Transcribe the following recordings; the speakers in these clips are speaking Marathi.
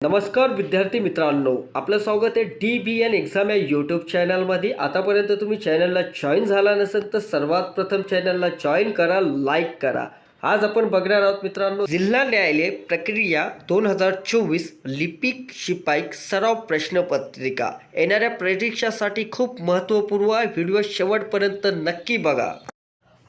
नमस्कार विद्यार्थी मित्रांनो, आपलं स्वागत आहे DBN एक्झाम या यूट्यूब चॅनलमध्ये. आतापर्यंत तुम्ही चॅनलला जॉईन झाला नसेल तर सर्वात प्रथम चॅनलला जॉईन करा, लाईक करा. आज आपण बघणार आहोत मित्रांनो, जिल्हा न्यायालय प्रक्रिया 2024 लिपिक शिपाई सराव प्रश्नपत्रिका. येणाऱ्या परीक्षेसाठी खूप महत्त्वपूर्ण आहे. व्हिडिओ शेवटपर्यंत नक्की बघा.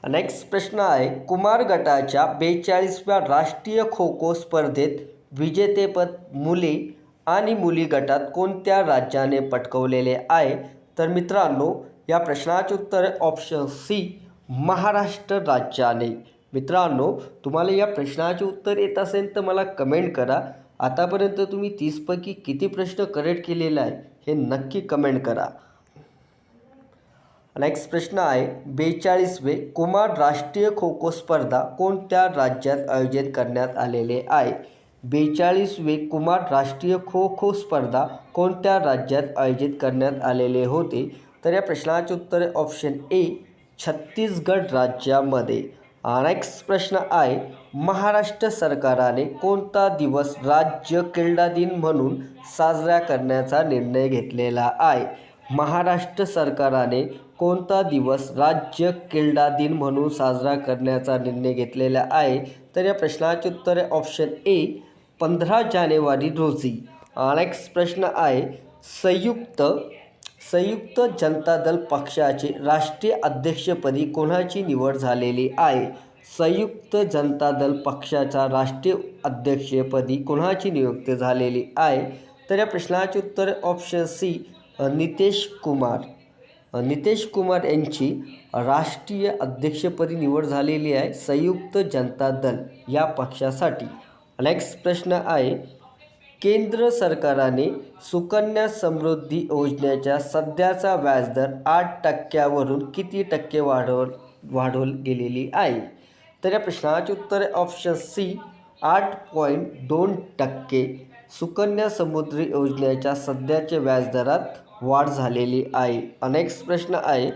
नेक्स्ट प्रश्न आहे, कुमार गटाच्या 42व्या राष्ट्रीय खो खो स्पर्धेत विजेतेपद मुली आणि मुली गटात कोणत्या राज्याने पटकावलेले आहे? तर मित्रांनो, या प्रश्नाचे उत्तर ऑप्शन सी, महाराष्ट्र राज्याने. मित्रांनो, तुम्हाला या प्रश्नाचे उत्तर येत असेल तर मला कमेंट करा. आतापर्यंत तुम्ही 30 पैकी किती प्रश्न करेक्ट केलेले आहे हे नक्की कमेंट करा. नेक्स्ट प्रश्न आहे, 42वे कुमार राष्ट्रीय खो खो स्पर्धा कोणत्या राज्यात आयोजित करण्यात आलेले आहे? 42वे कुमार राष्ट्रीय खो खो स्पर्धा कोणत्या राज्यात आयोजित करण्यात आलेले होते? तर या प्रश्नाचे उत्तर ऑप्शन ए, छत्तीसगड राज्यामध्ये. नेक्स्ट प्रश्न आहे, महाराष्ट्र सरकारने कोणता दिवस राज्य क्रीडा दिन म्हणून साजरा करण्याचा निर्णय घेतलेला आहे? महाराष्ट्र सरकारने कोणता दिवस राज्य क्रीडा दिन म्हणून साजरा करण्याचा निर्णय घेतलेला आहे? तर या प्रश्नाचे उत्तर आहे ऑप्शन ए, 15 जानेवारी रोजी. नेक्स्ट प्रश्न आहे, संयुक्त जनता दल पक्षाचे राष्ट्रीय अध्यक्षपदी कोणाची निवड झालेली आहे? संयुक्त जनता दल पक्षाच्या राष्ट्रीय अध्यक्षपदी कोणाची नियुक्ती झालेली आहे? तर या प्रश्नाचे उत्तर ऑप्शन सी, नितीश कुमार यांची राष्ट्रीय अध्यक्षपदी निवड झालेली आहे संयुक्त जनता दल या पक्षासाठी. नेक्स्ट प्रश्न आहे, केंद्र सरकारने सुकन्या समृद्धी योजनेच्या सध्याचा व्याजदर 8% किती टक्के वाढवली गेलेली आहे? तर या प्रश्नाचे उत्तर ऑप्शन सी, 8.2%. सुकन्या समृद्धी योजनेच्या सध्याच्या व्याजदरात वाढ झालेली आहे. नेक्स्ट प्रश्न आहे,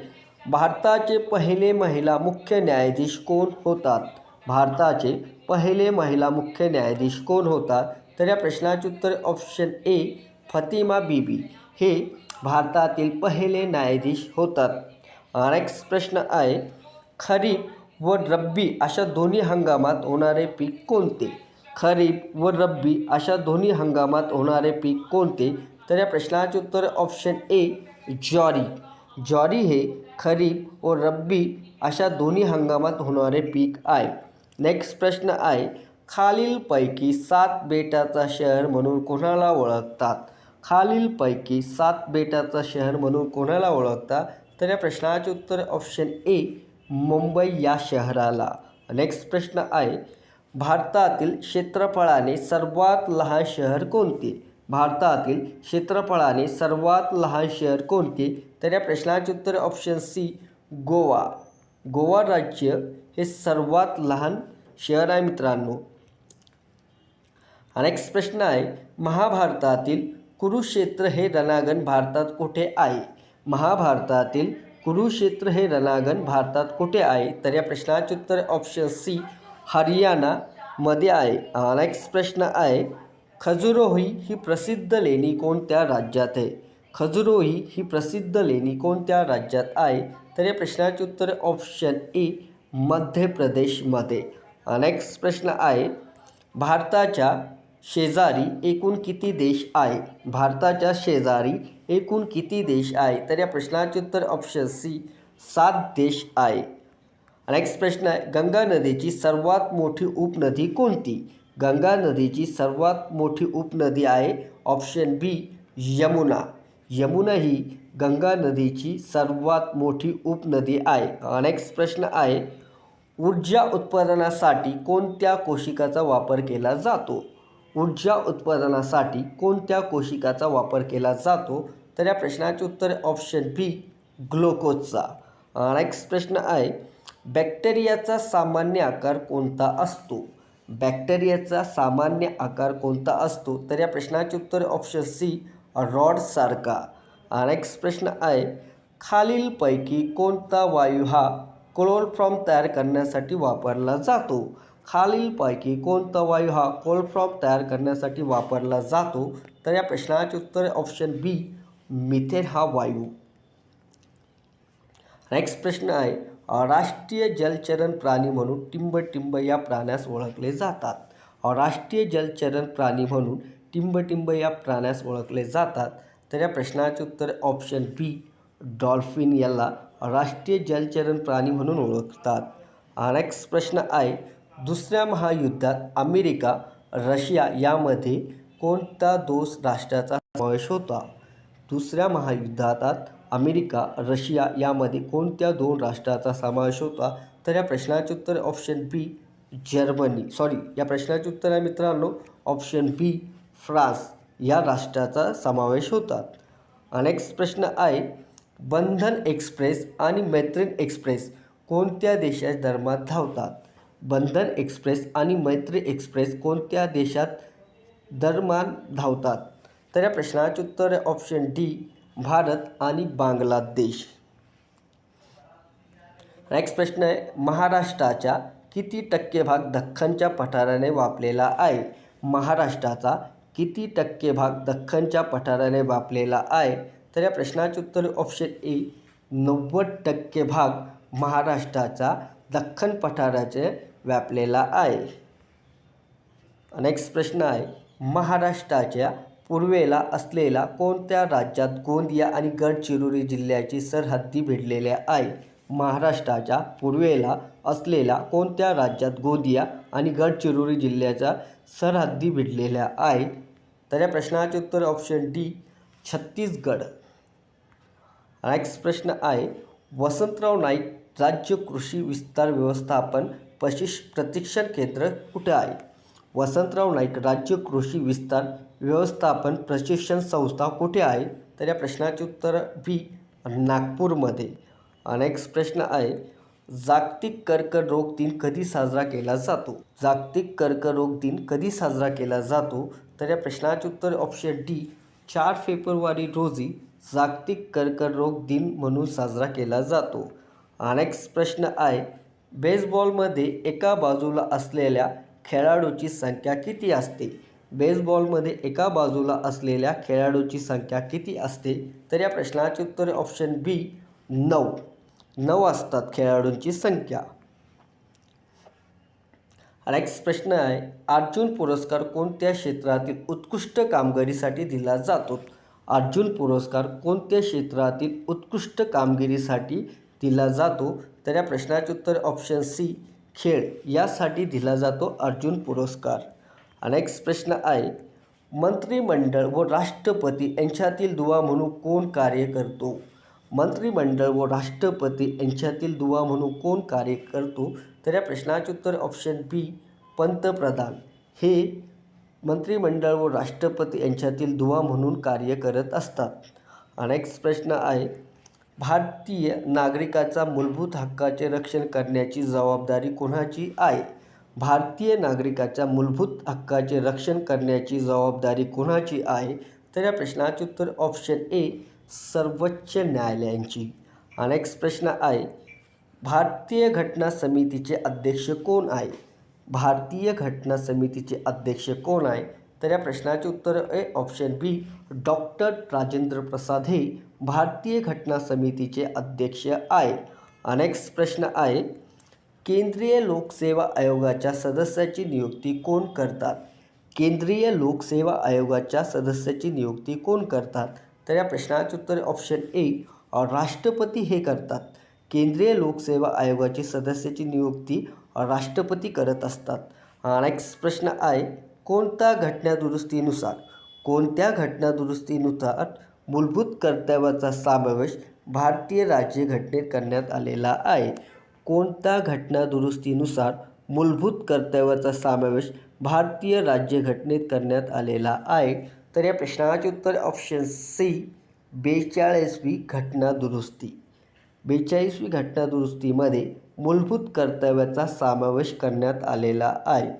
भारताचे पहिले महिला मुख्य न्यायाधीश कोण होतात? भारताचे पहिले महिला मुख्य न्यायाधीश कोण होतात? तर या प्रश्नाचे उत्तर ऑप्शन ए, फातिमा बीबी हे भारतातील पहिले न्यायाधीश होतात. नेक्स्ट प्रश्न आहे, खरीप व रब्बी अशा दोन्ही हंगामात होणारे पीक कोणते? खरीप व रब्बी अशा दोन्ही हंगामात होणारे पीक कोणते? तर या प्रश्नाचे उत्तर ऑप्शन ए, ज्वारी हे खरीप व रब्बी अशा दोन्ही हंगामात होणारे पीक आहे. नेक्स्ट प्रश्न आहे, खालीलपैकी 7 बेटाचा शहर म्हणून कोणाला ओळखतात? खालीलपैकी 7 बेटाचा शहर म्हणून कोणाला ओळखतात? तर या प्रश्नाचे उत्तर ऑप्शन ए, मुंबई या शहराला. नेक्स्ट प्रश्न आहे, भारतातील क्षेत्रफळाने सर्वात लहान शहर कोणते? भारतातील क्षेत्रफळाने सर्वात लहान शहर कोणते? तर या प्रश्नाचे उत्तर ऑप्शन सी, गोवा राज्य हे सर्वात लहान शहर आहे मित्रांनो. नेक्स्ट प्रश्न आहे, महाभारतातील कुरुक्षेत्र हे रणांगण भारतात कुठे आहे? महाभारतातील कुरुक्षेत्र हे रणांगण भारतात कुठे आहे? तर या प्रश्नाचे उत्तर ऑप्शन सी, हरियाणामध्ये आहे. नेक्स्ट प्रश्न आहे, खजुराहो ही प्रसिद्ध लेणी कोणत्या राज्यात आहे? खजुराहो ही प्रसिद्ध लेणी कोणत्या राज्यात आहे? तर या प्रश्नाचे उत्तर ऑप्शन ए, मध्य प्रदेशमध्ये. नेक्स्ट प्रश्न आहे, भारताच्या शेजारी एकूण किती देश आहे? भारताच्या शेजारी एकूण किती देश आहे? तर या प्रश्नाचे उत्तर ऑप्शन सी, 7 देश आहे. नेक्स्ट प्रश्न आहे, गंगा नदीची सर्वात मोठी उपनदी कोणती? गंगा नदीची सर्वात मोठी उपनदी आहे ऑप्शन बी, यमुना ही गंगा नदीची सर्वात मोठी उपनदी आहे. नेक्स्ट प्रश्न आहे, ऊर्जा उत्पादनासाठी कोणत्या कोशिकाचा वापर केला जातो? ऊर्जा उत्पादनासाठी कोणत्या कोशिकाचा वापर केला जातो? तर या प्रश्नाचे उत्तर ऑप्शन बी, ग्लुकोजचा. नेक्स्ट प्रश्न आहे, बॅक्टेरियाचा सामान्य आकार कोणता असतो? बॅक्टेरियाचा सामान्य आकार कोणता असतो? तर या प्रश्नाचे उत्तर ऑप्शन सी, रॉड सारखा. नेक्स्ट प्रश्न आहे, खालीलपैकी कोणता वायू हा क्लोरोफॉर्म तयार करण्यासाठी वापरला जातो? खालीलपैकी कोणता वायू हा कोलफ्रॉम तयार करण्यासाठी वापरला जातो? तर या प्रश्नाचे उत्तर ऑप्शन बी मिथेन हा वायू. नेक्स्ट प्रश्न आहे, राष्ट्रीय जलचरण प्राणी म्हणून टिंबटिंब या प्राण्यास ओळखले जातात. राष्ट्रीय जलचरण प्राणी म्हणून टिंबटिंब या प्राण्यास ओळखले जातात. तर या प्रश्नाचे उत्तर ऑप्शन बी डॉल्फिन याला राष्ट्रीय जलचरण प्राणी म्हणून ओळखतात. नेक्स्ट प्रश्न आहे, दुसऱ्या महायुद्धात अमेरिका रशिया यामध्ये कोणत्या दोन राष्ट्राचा समावेश होता? दुसऱ्या महायुद्धात अमेरिका रशिया यामध्ये कोणत्या दोन राष्ट्राचा समावेश होता? तर या प्रश्नाचे उत्तर ऑप्शन बी जर्मनी या प्रश्नाचे उत्तर आहे मित्रांनो ऑप्शन बी फ्रान्स या राष्ट्राचा समावेश होता. नेक्स्ट प्रश्न आहे, बंधन एक्सप्रेस आणि मैत्रीण एक्सप्रेस कोणत्या देशाच्या दरम्यान धावतात? बंधन एक्सप्रेस आणि मैत्री एक्सप्रेस कोणत्या देशात दरम्यान धावतात? तर या प्रश्नाचे उत्तर आहे ऑप्शन डी भारत आणि बांगलादेश. नेक्स्ट प्रश्न आहे, महाराष्ट्राच्या किती टक्के भाग दख्खनच्या पठाराने व्यापलेला आहे? महाराष्ट्राचा किती टक्के भाग दख्खनच्या पठाराने व्यापलेला आहे? तर या प्रश्नाचे उत्तर ऑप्शन ए 90% भाग महाराष्ट्राचा दख्खन पठाराचे व्यापलेला आहे. नेक्स्ट प्रश्न आहे, महाराष्ट्राच्या पूर्वेला असलेल्या कोणत्या राज्यात गोंदिया आणि गडचिरोली जिल्ह्याची सरहद्दी भिडलेल्या आहे? महाराष्ट्राच्या पूर्वेला असलेल्या कोणत्या राज्यात गोंदिया आणि गडचिरोली जिल्ह्याच्या सरहद्दी भिडलेल्या आहे? तर या प्रश्नाचे उत्तर ऑप्शन डी छत्तीसगड. नेक्स्ट प्रश्न आहे, वसंतराव नाईक राज्य कृषी विस्तार व्यवस्थापन प्रशिक्षण केंद्र कुठे आहे? वसंतराव नाईक राज्य कृषी विस्तार व्यवस्थापन प्रशिक्षण संस्था कुठे आहे? तर या प्रश्नाचे उत्तर बी नागपूरमध्ये. नेक्स्ट प्रश्न आहे, जागतिक कर्करोग दिन कधी साजरा केला जातो? जागतिक कर्करोग दिन कधी साजरा केला जातो? तर या प्रश्नाचे उत्तर ऑप्शन डी 4 फेब्रुवारी रोजी जागतिक कर्करोग दिन म्हणून साजरा केला जातो. नेक्स्ट प्रश्न आहे, बेसबॉलमध्ये एका बाजूला असलेल्या खेळाडूची संख्या किती असते? बेसबॉलमध्ये एका बाजूला असलेल्या खेळाडूची संख्या किती असते? तर या प्रश्नाचे उत्तर ऑप्शन बी 9 असतात खेळाडूंची संख्या. नेक्स्ट प्रश्न आहे, अर्जुन पुरस्कार कोणत्या क्षेत्रातील उत्कृष्ट कामगिरीसाठी दिला जातो? अर्जुन पुरस्कार कोणत्या क्षेत्रातील उत्कृष्ट कामगिरीसाठी दिला जातो? तर या प्रश्नाचे उत्तर ऑप्शन सी खेळ यासाठी दिला जातो अर्जुन पुरस्कार. नेक्स्ट प्रश्न आहे, मंत्रिमंडळ व राष्ट्रपती यांच्यातील दुवा म्हणून कोण कार्य करतो? मंत्रिमंडळ व राष्ट्रपती यांच्यातील दुवा म्हणून कोण कार्य करतो? तर या प्रश्नाचे उत्तर ऑप्शन बी पंतप्रधान हे मंत्रिमंडळ व राष्ट्रपती यांच्यातील दुवा म्हणून कार्य करत असतात. नेक्स्ट प्रश्न आहे, भारतीय नागरिकाचा मूलभूत हक्काचे रक्षण करण्याची जबाबदारी कोणाची आहे? भारतीय नागरिकाच्या मूलभूत हक्काचे रक्षण करण्याची जबाबदारी कोणाची आहे? तर या प्रश्नाचे उत्तर ऑप्शन ए सर्वोच्च न्यायालयांची. नेक्स्ट प्रश्न आहे, भारतीय घटना समितीचे अध्यक्ष कोण आहे? भारतीय घटना समितीचे अध्यक्ष कोण आहे? तर या प्रश्नाचे उत्तर आहे ऑप्शन बी डॉक्टर राजेंद्र प्रसाद हे भारतीय घटना समितीचे अध्यक्ष आहे. नेक्स्ट प्रश्न आहे, केंद्रीय लोकसेवा आयोगाच्या सदस्याची नियुक्ती कोण करतात? केंद्रीय लोकसेवा आयोगाच्या सदस्याची नियुक्ती कोण करतात? तर या प्रश्नाचे उत्तर ऑप्शन ए राष्ट्रपती हे करतात. केंद्रीय लोकसेवा आयोगाची सदस्याची नियुक्ती राष्ट्रपती करत असतात. नेक्स्ट प्रश्न आहे, कोणत्या घटनादुरुस्तीनुसार मूलभूत कर्तव्याचा समावेश भारतीय राज्यघटनेत करण्यात आलेला आहे? कोणत्या घटनादुरुस्तीनुसार मूलभूत कर्तव्याचा समावेश भारतीय राज्यघटनेत करण्यात आलेला आहे? तर या प्रश्नाचे उत्तर ऑप्शन सी 42वी घटनादुरुस्ती. 42वी घटनादुरुस्तीमध्ये मूलभूत कर्तव्याचा समावेश करण्यात आलेला आहे.